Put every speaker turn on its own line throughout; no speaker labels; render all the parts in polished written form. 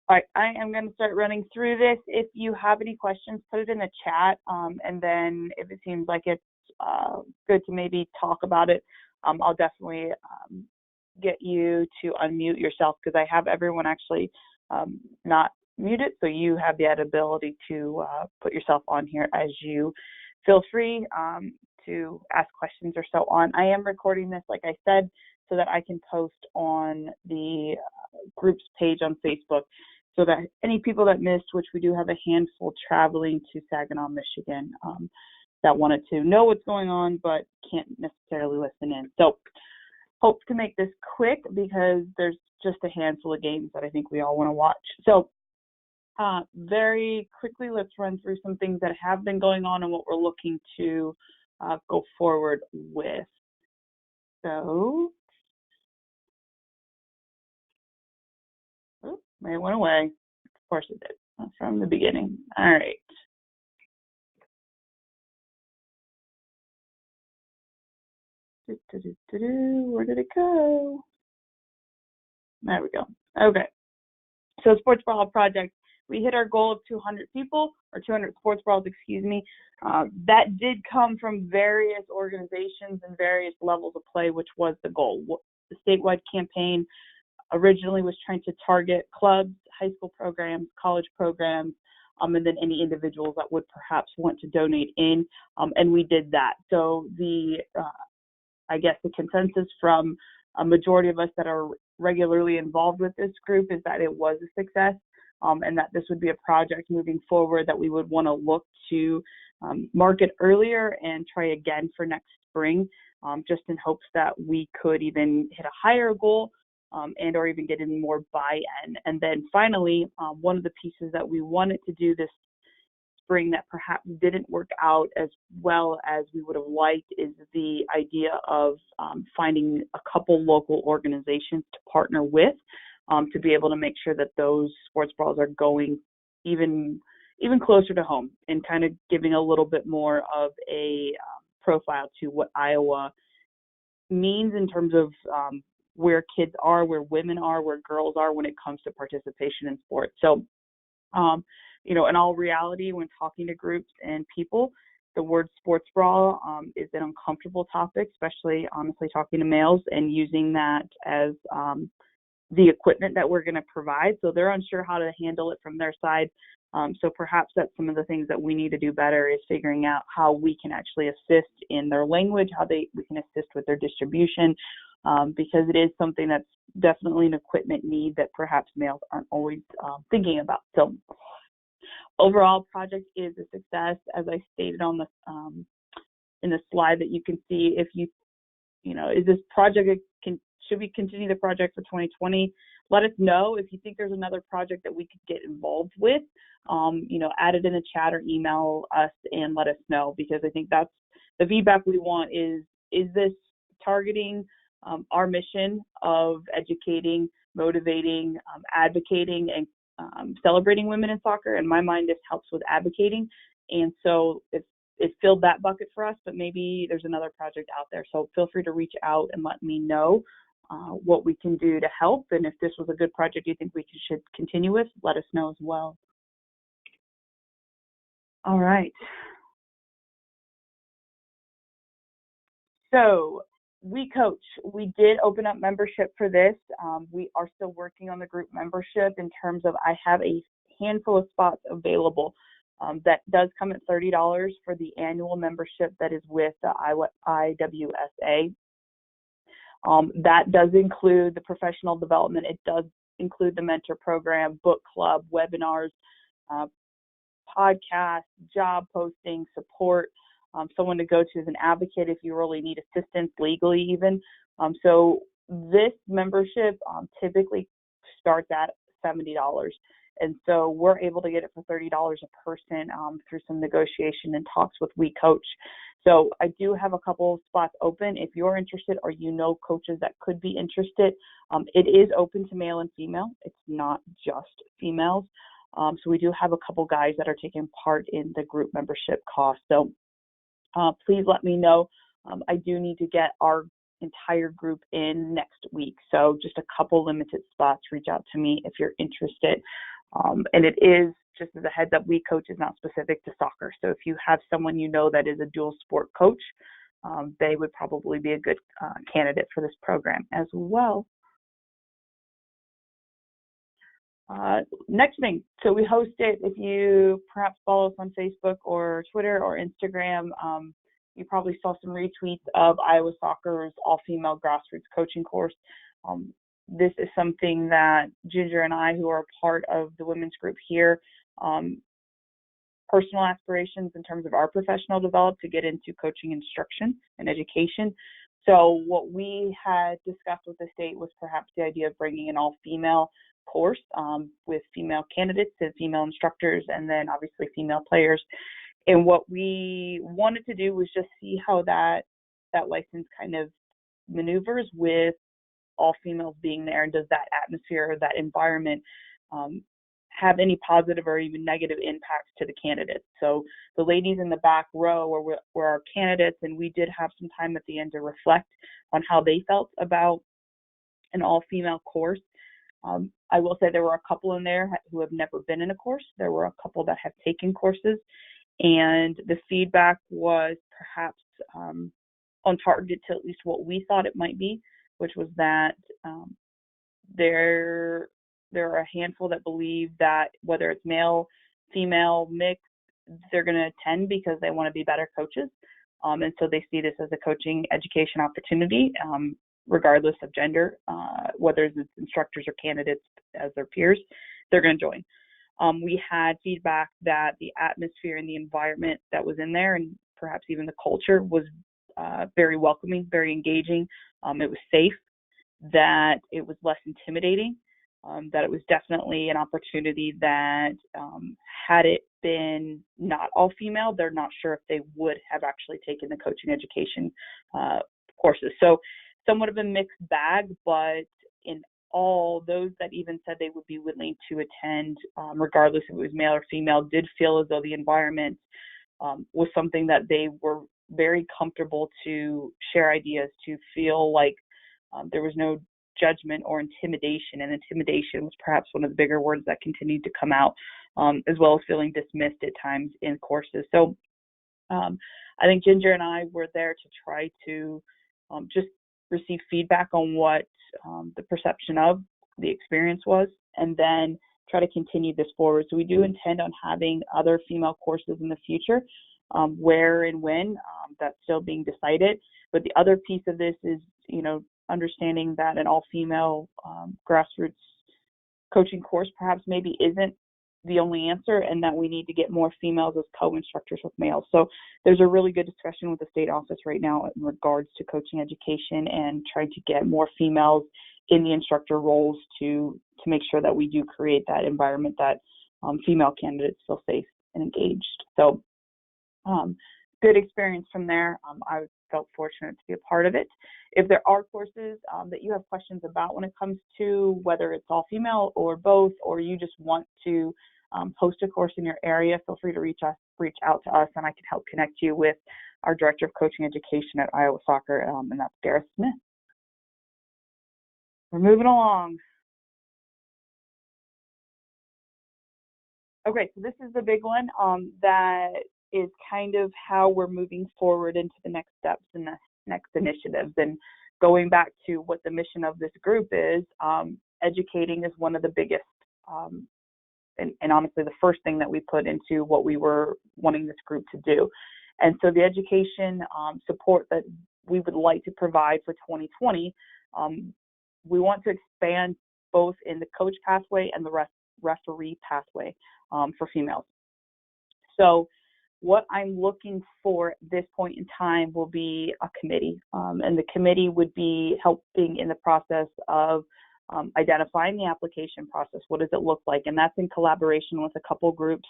All right, I am going to start running through this. If you have any questions, put it in the chat, and then if it seems like it's good to maybe talk about it, I'll definitely get you to unmute yourself, because I have everyone actually not muted, so you have the ability to put yourself on here as you feel free to ask questions or so on. I am recording this, like I said, so that I can post on the group's page on Facebook, so that any people that missed, which we do have a handful traveling to Saginaw, Michigan, that wanted to know what's going on but can't necessarily listen in. So hope to make this quick, because there's just a handful of games that I think we all want to watch. So very quickly, let's run through some things that have been going on and what we're looking to go forward with. So, oh, it went away. Of course it did, from the beginning. All right. Where did it go? There we go. Okay. So Sports Brawl Project, we hit our goal of 200 people, or 200 sports brawls, excuse me. That did come from various organizations and various levels of play, which was the goal. The statewide campaign originally was trying to target clubs, high school programs, college programs, and then any individuals that would perhaps want to donate in, and we did that. So I guess the consensus from a majority of us that are regularly involved with this group is that it was a success, and that this would be a project moving forward that we would want to look to market earlier and try again for next spring, just in hopes that we could even hit a higher goal, and or even get in more buy-in. And then finally, one of the pieces that we wanted to do this spring that perhaps didn't work out as well as we would have liked is the idea of finding a couple local organizations to partner with, to be able to make sure that those sports brawls are going even closer to home, and kind of giving a little bit more of a profile to what Iowa means in terms of where kids are, where women are, where girls are when it comes to participation in sports. So in all reality, when talking to groups and people, the word sports brawl is an uncomfortable topic, especially honestly talking to males and using that as the equipment that we're going to provide. So they're unsure how to handle it from their side. So perhaps that's some of the things that we need to do better, is figuring out how we can actually assist in their language, how we can assist with their distribution, because it is something that's definitely an equipment need that perhaps males aren't always thinking about. So overall, project is a success, as I stated on the in the slide that you can see. If is this project, should we continue the project for 2020? Let us know if you think there's another project that we could get involved with. Add it in the chat or email us and let us know, because I think that's the feedback we want. Is this targeting our mission of educating, motivating, advocating, and celebrating women in soccer? In my mind, this helps with advocating, and so it filled that bucket for us, but maybe there's another project out there. So feel free to reach out and let me know what we can do to help, and if this was a good project you think we should continue with, let us know as well. All right. So We Coach, we did open up membership for this. We are still working on the group membership in terms of, I have a handful of spots available. That does come at $30 for the annual membership that is with the IWSA. That does include the professional development. It does include the mentor program, book club, webinars, podcasts, job posting, support, someone to go to as an advocate if you really need assistance legally even. So this membership typically starts at $70. And so we're able to get it for $30 a person through some negotiation and talks with We Coach. So I do have a couple of spots open. If you're interested, or coaches that could be interested, it is open to male and female. It's not just females. So we do have a couple guys that are taking part in the group membership cost. So please let me know. I do need to get our entire group in next week. So just a couple limited spots. Reach out to me if you're interested. And it is, just as a heads up, We Coach is not specific to soccer. So if you have someone you know that is a dual sport coach, they would probably be a good candidate for this program as well. Next thing, so we host it. If you perhaps follow us on Facebook or Twitter or Instagram, you probably saw some retweets of Iowa Soccer's all-female grassroots coaching course. This is something that Ginger and I, who are part of the women's group here, personal aspirations in terms of our professional development to get into coaching instruction and education. So what we had discussed with the state was perhaps the idea of bringing an all-female course with female candidates and female instructors, and then obviously female players. And what we wanted to do was just see how that license kind of maneuvers with all females being there, and does that atmosphere or that environment have any positive or even negative impacts to the candidates. So the ladies in the back row were our candidates, and we did have some time at the end to reflect on how they felt about an all-female course. I will say there were a couple in there who have never been in a course. There were a couple that have taken courses, and the feedback was perhaps on target to at least what we thought it might be, which was that there are a handful that believe that whether it's male, female, mixed, they're going to attend because they want to be better coaches. And so they see this as a coaching education opportunity, regardless of gender, whether it's instructors or candidates as their peers, they're going to join. We had feedback that the atmosphere and the environment that was in there, and perhaps even the culture, was very welcoming, very engaging. It was safe, that it was less intimidating, that it was definitely an opportunity that had it been not all female, they're not sure if they would have actually taken the coaching education courses. So somewhat of a mixed bag, but in all, those that even said they would be willing to attend, regardless if it was male or female, did feel as though the environment was something that they were very comfortable to share ideas, to feel like there was no judgment or intimidation, and intimidation was perhaps one of the bigger words that continued to come out, as well as feeling dismissed at times in courses. So I think Ginger and I were there to try to just receive feedback on what the perception of the experience was, and then try to continue this forward. So we do intend on having other female courses in the future. Where and when, that's still being decided. But the other piece of this is, understanding that an all-female grassroots coaching course perhaps maybe isn't the only answer, and that we need to get more females as co-instructors with males. So there's a really good discussion with the state office right now in regards to coaching education and trying to get more females in the instructor roles to make sure that we do create that environment that female candidates feel safe and engaged. So good experience from there. I felt fortunate to be a part of it. If there are courses that you have questions about when it comes to whether it's all female or both, or you just want to host a course in your area, feel free to reach out to us, and I can help connect you with our Director of Coaching Education at Iowa Soccer, and that's Gareth Smith. We're moving along. Okay, so this is the big one that is kind of how we're moving forward into the next steps and the next initiatives. And going back to what the mission of this group is, educating is one of the biggest, and honestly the first thing that we put into what we were wanting this group to do. And so the education support that we would like to provide for 2020, we want to expand both in the coach pathway and the referee pathway for females. So what I'm looking for at this point in time will be a committee, and the committee would be helping in the process of identifying the application process. What does it look like? And that's in collaboration with a couple groups,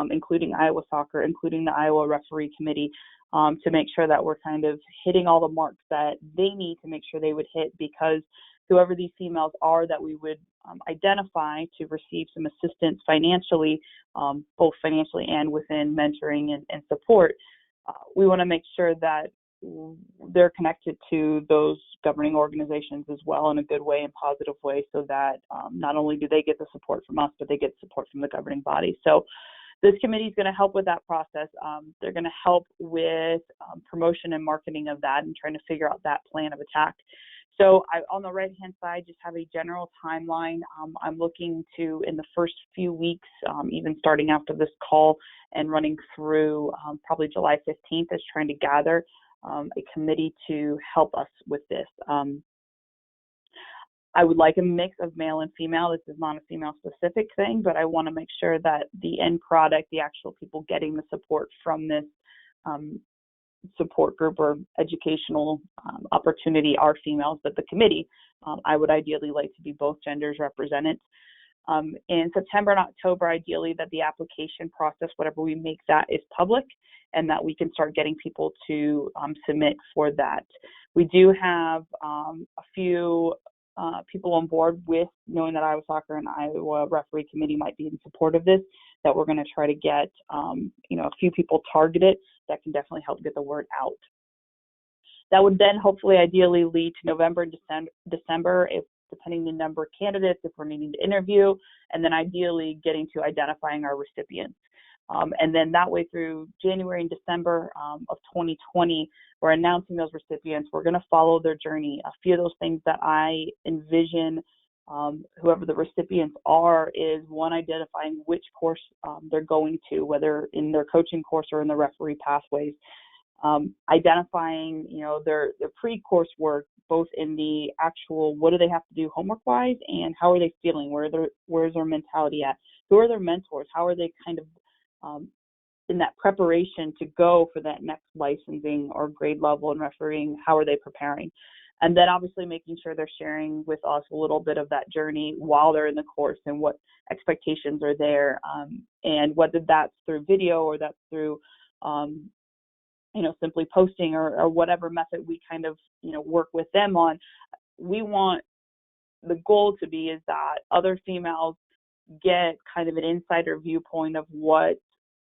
including Iowa Soccer, including the Iowa Referee Committee, to make sure that we're kind of hitting all the marks that they need to make sure they would hit, because whoever these females are that we would identify to receive some assistance financially, both financially and within mentoring and support, we want to make sure that they're connected to those governing organizations as well in a good way and positive way, so that not only do they get the support from us, but they get support from the governing body. So this committee is going to help with that process. They're going to help with promotion and marketing of that and trying to figure out that plan of attack. So on the right-hand side, just have a general timeline. I'm looking to, in the first few weeks, even starting after this call and running through probably July 15th, is trying to gather a committee to help us with this. I would like a mix of male and female. This is not a female-specific thing, but I want to make sure that the end product, the actual people getting the support from this support group or educational opportunity are females, but the committee, I would ideally like to be both genders represented. In September and October, ideally that the application process, whatever we make that, is public, and that we can start getting people to submit for that. We do have a few people on board with knowing that Iowa Soccer and Iowa Referee Committee might be in support of this, that we're going to try to get a few people targeted that can definitely help get the word out. That would then hopefully ideally lead to November and December, if depending on the number of candidates, if we're needing to interview, and then ideally getting to identifying our recipients. And then that way through January and December of 2020, we're announcing those recipients. We're going to follow their journey. A few of those things that I envision whoever the recipients are is, one, identifying which course they're going to, whether in their coaching course or in the referee pathways. Identifying, their pre-course work, both in the actual what do they have to do homework-wise and how are they feeling, where's their mentality at, who are their mentors, how are they kind of in that preparation to go for that next licensing or grade level in refereeing, how are they preparing? And then obviously making sure they're sharing with us a little bit of that journey while they're in the course and what expectations are there, and whether that's through video or that's through simply posting or whatever method we kind of, work with them on. We want the goal to be is that other females get kind of an insider viewpoint of what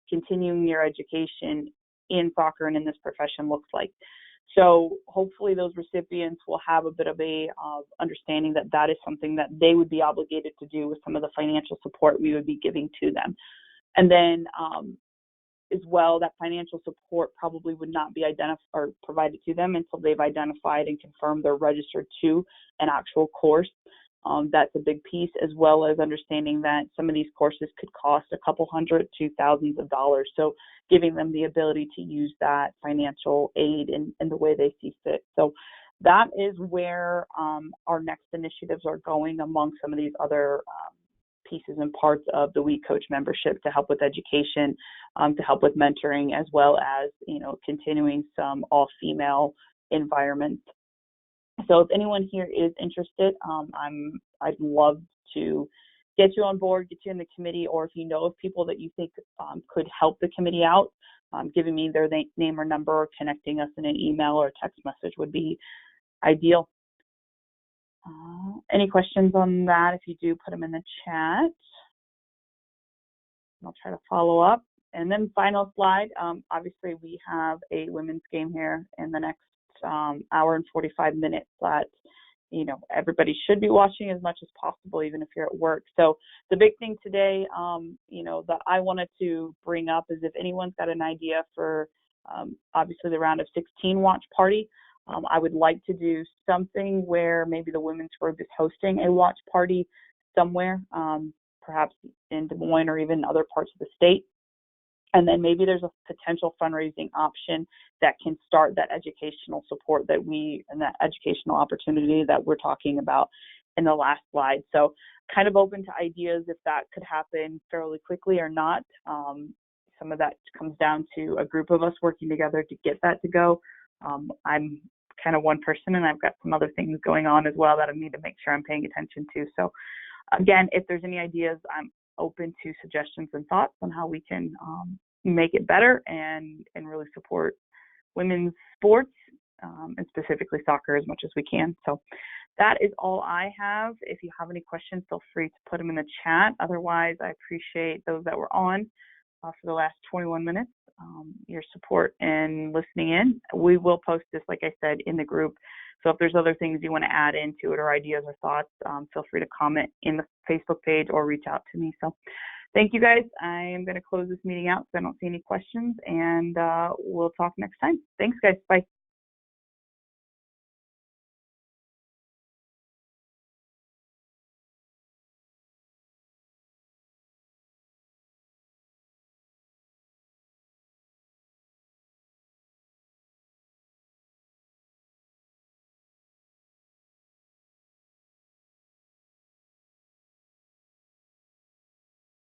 continuing your education in soccer and in this profession looks like. So hopefully those recipients will have a bit of a understanding that that is something that they would be obligated to do with some of the financial support we would be giving to them. And then as well, that financial support probably would not be identified or provided to them until they've identified and confirmed they're registered to an actual course. That's a big piece, as well as understanding that some of these courses could cost a couple hundred to thousands of dollars. So giving them the ability to use that financial aid in the way they see fit. So that is where our next initiatives are going among some of these other pieces and parts of the We Coach membership to help with education, to help with mentoring, as well as, continuing some all-female environments. So if anyone here is interested, I'd love to get you on board, get you in the committee, or if you know of people that you think could help the committee out, giving me their name or number or connecting us in an email or text message would be ideal. Any questions on that? If you do, put them in the chat. I'll try to follow up. And then final slide, obviously we have a women's game here in the next hour and 45 minutes that, everybody should be watching as much as possible, even if you're at work. So the big thing today, that I wanted to bring up is if anyone's got an idea for, obviously the round of 16 watch party, I would like to do something where maybe the women's group is hosting a watch party somewhere, perhaps in Des Moines or even other parts of the state. And then maybe there's a potential fundraising option that can start that educational support and that educational opportunity that we're talking about in the last slide. So kind of open to ideas if that could happen fairly quickly or not. Some of that comes down to a group of us working together to get that to go. I'm kind of one person and I've got some other things going on as well that I need to make sure I'm paying attention to. So again, if there's any ideas, I'm open to suggestions and thoughts on how we can make it better and really support women's sports and specifically soccer as much as we can. So that is all I have. If you have any questions, feel free to put them in the chat. Otherwise, I appreciate those that were on for the last 21 minutes. your support and listening in. We will post this, like I said, in the group. So if there's other things you want to add into it or ideas or thoughts, feel free to comment in the Facebook page or reach out to me. So thank you guys. I am going to close this meeting out so I don't see any questions, and we'll talk next time. Thanks, guys. Bye.